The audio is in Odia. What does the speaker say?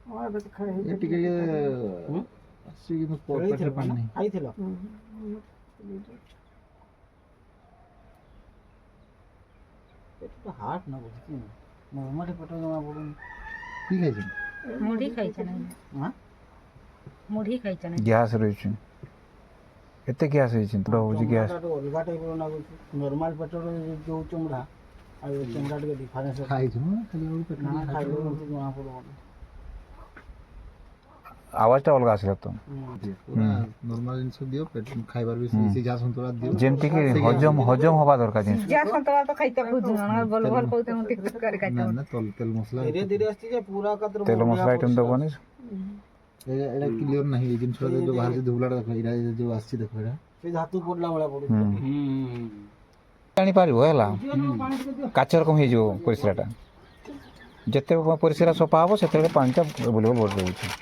ଏ ଟିକେ ଆସି କିନ୍ତୁ ପାଟିରେ ପାଣି ନାହିଁ। ଖାଇଥିଲ ପେଟଟା ହାର୍ଟ ନା ବୁଝିଛି ନର୍ମାଲି ପେଟ ଜମା ପଡୁନି। কি খাইছেন? মুড়ি খাইছে না হ্যাঁ মুড়ি খাইছে না ଗ୍ୟାସ୍ ରହିଛି ଏତେ ଗ୍ୟାସ୍ ହେଇଛି ପୁରା ହେଉଛି ଗ୍ୟାସ୍। ଚମଡ଼ାଟା ଅଲଗା ଟାଇପ୍ର ଲାଗୁଛି ନର୍ମାଲ ପେଟର ଯୋଉ ଚମଡ଼ା ଆଉ ଏ ଚମଡ଼ା ଟିକେ ଡିଫରେନ୍ସ ଅଛି। ଖାଇଛୁ ନା ଖାଲି ପେଟ ନା ଖାଇଲେ ଏମିତି ଜଣା ପଡ଼ିବନି। ଆୱାଜଟା ଅଲଗା ଆସିଲା ତ ପୁରା ନର୍ମାଲ ଜିନିଷ ଦିଅ ପେଟ ଖାଇବାର ବି ସିଝା ସନ୍ତୁଳା ଦିଅ ଯେମିତିକି ହଜମ ହବା ଦରକାର ଜିନିଷ। যা সন্তরা তো খাইতে খুঁজু না বল বল কইতে মতে তরকারি খাইতে ନା ନା ତେଲ ମସଲା ଧୀରେ ଧୀରେ ଆସିଛି ଯେ ପୁରା ଏକାଥରେ ତେଲ ବଢିଆ ମସଲା ଆଇଟମ୍ ପରିଷ୍କାର। ଦେବନି। ଏଇଟା କ୍ଲିୟର ନାହିଁ ଏଇ ଜିନିଷଟା ଯୋଉ ବାହାରିଛି ଧୁବଲାଟା ଦେଖ ଏଇଟା ଯୋଉ ଆସିଛି ଦେଖ ଏଇଟା ସେ ଧାତୁ ପଡିଲା ଭଳିଆ ପଡୁଛି। ଜାଣିପାରିବ ହେଲା କାଚ ରକମ ହେଇଯିବ ପରିସ୍ରାଟା। ଯେତେ ପରିସ୍ରା ସଫା ହବ ସେତେବେଳେ ପାଣିଟା ବୁଲିବ ବଢ଼ି ରହୁଛି।